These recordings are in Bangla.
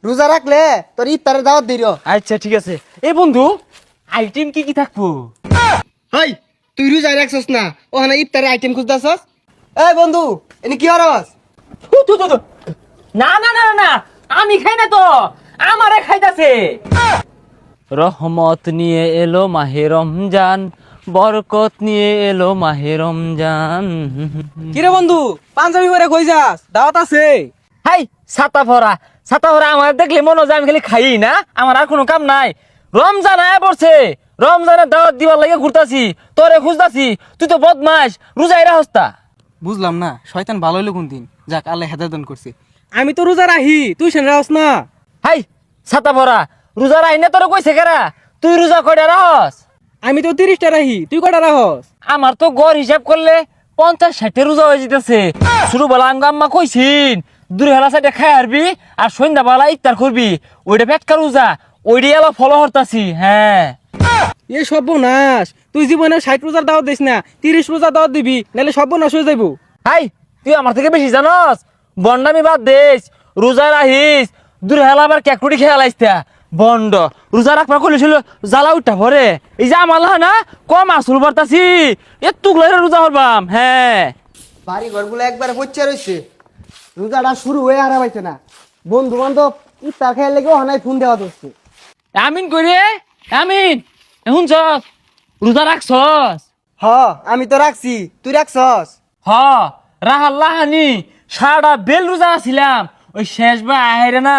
রোজা রাখলে তোর ইফতারের দাওয়াত দিল। আচ্ছা ঠিক আছে। এ বন্ধু, আইটেম কি কি থাকবো? হাই, তুই রোজা রাখছস না, ওখানে ইফতারের আইটেম খুঁজতেছস? এই বন্ধু, এনে কি হরস? থু, থু, থু, থু। না না না না, না, আমি খাই না তো, আমারে খাইতাছে। রহমত নিয়ে এলো মাহে রমজান, বরকত নিয়ে এলো মাহে রমজান। কিরে বন্ধু, পাঞ্জাবি পরে কই যাস? দাওয়াত আছে। হাই, ছাতা ভরা আমার দেখলে মনে হয় যে আমি খালি খাই না, আমার আর কোনো কাম নাই। রমজান আয়া পড়ছে, রমজানের দাওয়াত দিবার লাগে ঘুরতাছি, তোরে খুঁজতাছি, তুই তো বদমাস, রোজাই রাহস্তা। বুঝলাম না, শয়তান ভালো হইলো কোন দিন। যাক, আল্লাহ হেদায়েত করছে। আমি তো রোজা রাহি, তুই সেন রাহস না। হাই, ছাতা ভরা, রোজা রাহি না তোরে কইছে কেরা? তুই রোজা কয়টা রাহস? আমি তো 30টা রাহি, তুই কটা রাহস? আমার তো গড় হিসাব করলে 50-60 রোজা হয়ে যেতেছে। ছোটবেলা আম্মা কইছিন দূরে হেলা সাইডে খাই হারবি আর সন্ধ্যাবেলা ইফতার করবি, ওইটা পেটকা রোজা, ওইটাই এলা ফলো হরতাছি। হ্যাঁ, এ সর্বনাশ, তুই জীবনে 60 রোজার দাওয়াত দিস না, 30 রোজার দাওয়াত দিবি, নাহলে সর্বনাশ হয়ে যাইব। হাই, তুই আমার থেকে বেশি জানস, বন্ডামি বাদ দেস, রোজা রাহিস, দূরে হেলা আবার ক্যাকুটি খেয়াল আইসতা বন্ড। রোজা রাখবা কইছিল জ্বালা উঠা ভরে, এই যে আমার না কম আসল বার্তাছি, এতুগুলো রোজা হরবাম। হ্যাঁ, বাড়ি ঘরগুলো একবারে পচে রয়েছে, রোজাটা শুরু হয়ে আর পাইছে না। বন্ধু বান্ধব ইফতার খেয়ে লেগে ওখানে ফোন দেওয়া হচ্ছে। আমিন কইরে, আমিন শুনছ, রোজা রাখছস? হ, আমি তো রাখছি, তুই রাখছস? হ, রাহানি সারাটা বেল রোজা আছিলাম, ওই শেষ বা আহেরে না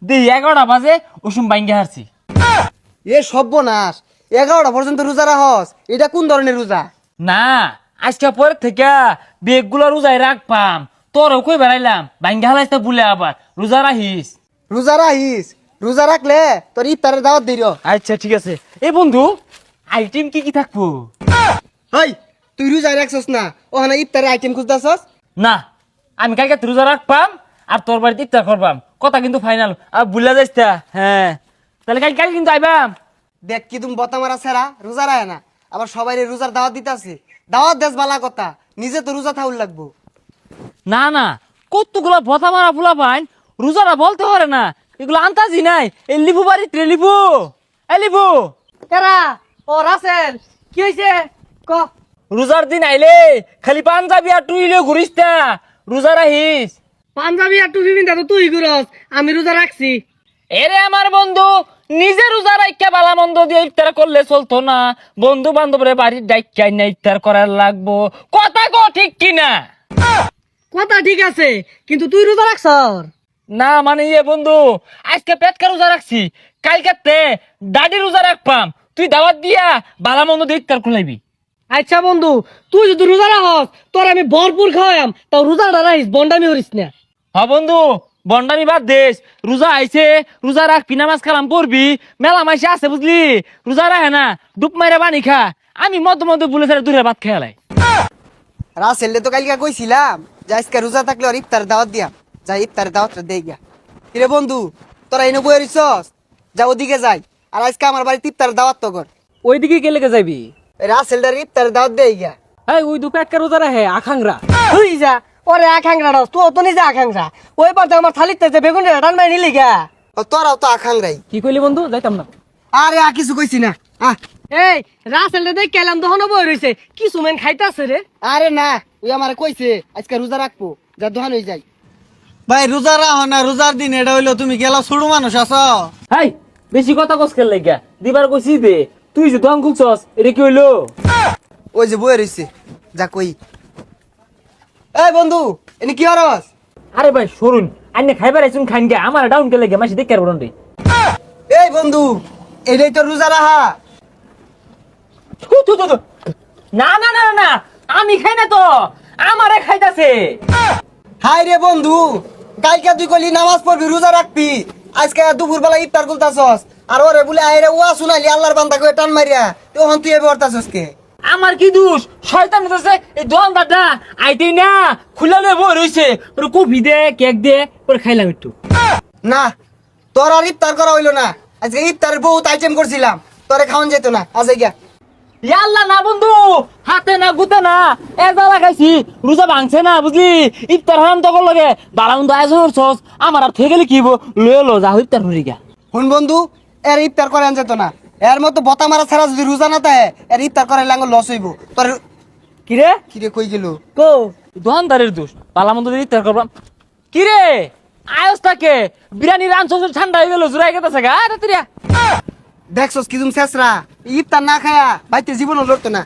দেই 11টা বাজে ওসুম বাইঙ্গে হারছি। এ সর্বনাশ, 11টা পর্যন্ত রোজা রাখস? এটা কোন ধরনের রোজা? না, আজকে পরের থেকে বেগগুলো রোজায় রাখপাম, তোরও কই বেড়াইলাম বাইঙ্গে হালাইতে বলে আবার রোজা রাখিস। রোজা রাখিস? রোজা রাখলে তোর ইফতারের দাওয়াত দিল। আচ্ছা ঠিক আছে। এই বন্ধু, আইটেম কি কি থাকবো? হাই, তুই রোজা রাখছস না, ওখানে ইফতারের আইটেম খুঁজতেছস? না, আমি কালকে রোজা রাখপাম আর তোর বাড়িতে ইফতার করবাম, কথা কিন্তু ফাইনাল। আর বুঝলা যাইস তা? হ্যাঁ, তাহলে কাল কিন্তু আইবাম। দেখ কি তুমি বতা মারা সেরা, রোজা রায় না, আবার সবাই রোজার দাওয়াত দিতেছে। দাওয়াত দেশ বালা কথা, নিজে তো রোজা থাউল লাগবো। না না, কতগুলো ভথা মারা ফুলা পাইন, রোজারা বলতে পারে না, এগুলো আন্তাজি নাই। এই লিবু বাড়িতে লিবু, এ লিবু, কেরা ও রাসেল, কি হইছে ক? রোজার দিন আইলে খালি পাঞ্জাবি আর টুইলে ঘুরিস তা, রোজা রাহিস। পাঞ্জাবি আর টুপি পিন্দা তো তুই ঘুরস, আমি রোজা রাখছি। এরে আমার বন্ধু, নিজে রোজা রাইকা বালা মন্দ দিয়ে ইফতার করলে চলতো না, বন্ধু বান্ধবরে বাড়ির ডাইকাই না ইফতার করার লাগবো, কথা কো ঠিক কিনা? কথা ঠিক আছে, কিন্তু তুই রোজা রাখছ? না মানে বন্ধু, আজকে পেটকা রোজা রাখছি, কালকে দাড়ি রোজা রাখপাম, তুই দাওয়াত দিয়া বালা মন্দ দিয়ে ইফতার করলাইবি। আচ্ছা বন্ধু, তুই যদি রোজা রাখস তোর আমি ভরপুর খাওয়াম, তাও রোজাটা রাখিস, বন্ডামি করিস না। হ বন্ধু, বন্ডামি বাদ দেশ, রোজা আইছে, রোজা রাখবি, নামাজ কালাম পড়বি, মেলা মাইসে আছে বুঝলি, রোজা রাখে না ডুব মাইরা পানি খা, আমি মধ্যে মধ্যে বলে ছাড়া দূরে ভাত খেয়ালাই। রাসেললে তো কালকে কইছিলাম যে আজকে রোজা থাকলে আর ইফতারের দাওয়াত দিয়া, যা ইফতারের দাওয়াতটা দেই গিয়া। কিরে বন্ধু, তোরা এনে বই রইছস? যা ওদিকে যাই, আর আজকে আমার বাড়িতে ইফতারের দাওয়াত তো কর। ওইদিকে গেলে যাবি? রাসেলটার ইফতারের দাওয়াত দেই গিয়া। এই ওই দু পেটকা রোজা রাখে আখাংরা, তুই যা ওরে আখাংরা রাস, তুই তো নিজে আখাংরা। ওই পাশে আমার থালিতে যে বেগুন রান মাই নিলি গা। ও তোরাও তো আখাংরাই। কি কইলি বন্ধু, যাইতাম না। আরে কিছু কইছি না। এই রাসেল দেখ কেলাম দহন বই রইছে, কি সুমেন খাইতাছে রে। আরে না, ওই আমারে কইছে আজকে রোজা রাখবো, যা দোহান হয়ে যাই। ভাই রোজা রাখো না, রোজার দিন এটা হইলো তুমি গেলা ছোট মানুষ আছো। হাই, বেশি কথা কস খেল লাগিয়া, দিবার কইছি দে, তুই যে দোকান খুলছস, এটা কি হইলো? ওই যে বই রইছে, যা কই। এই বন্ধু, এনে কি হরস? আরে ভাই সরুন, আইনে খাইবার আইছুন খাইন গে, আমার ডাউন কে লাগে মাসি দেখে বড়ন রে। এই বন্ধু, এটাই তো রোজা রাখা। থু, থু, থু, থু। না না না না, আমি খাই না তো, আমারে খাইতাছে। হাই রে বন্ধু, কালকে তুই কইলি নামাজ পড়বি, রোজা রাখবি, আজকে দুপুর বেলা ইফতার করতাছস, আর ওরে বলে আইরে ওয়া শুনাইলি আল্লাহর বান্দা কই টান মারিয়া, তখন তুই এবে করতাছস কে? আমার কি দোষ? শয়তান হইতাছে এই দোকানদারটা, আইতেই না খুলালে বই রইছে, ওরে কফি দে, কেক দে, ওরে খাইলাম একটু। না, তোর আর ইফতার করা হইলো না, আজকে ইফতারের বহুত আইটেম করছিলাম, তোরে খাওয়ান যেত না, আজ গিয়া। ইয়াল্লা না বন্ধু হাতে না গুতে না এজা লাগাইছি রোজা ভাঙছে না বুঝলি ইফতার হারাম তখন লাগে বালা বন্ধু আয়োজন করছস আমার আর থেকে গেলে কি হইব লয়ে লো যা ইফতার হরি গা হুন বন্ধু এর ইফতার করে আন যেত না এর মতো বতা মারা ছাড়া যদি রোজা না থাকে এর ইফতার করে লাঙ্গ লস হইব তোর কিরে কিরে কই গেল কো দোকানদারের দোষ বালা বন্ধু ইফতার করবাম কি রে আয়স থাকে বিরিয়ানি রানছস ঠান্ডা হয়ে গেল জুড়াই গেছে গা রাত্রিয়া দেখছস কি তুমি শেষরা ইফতার না খায়া বাইতে জীবনও লড়তো না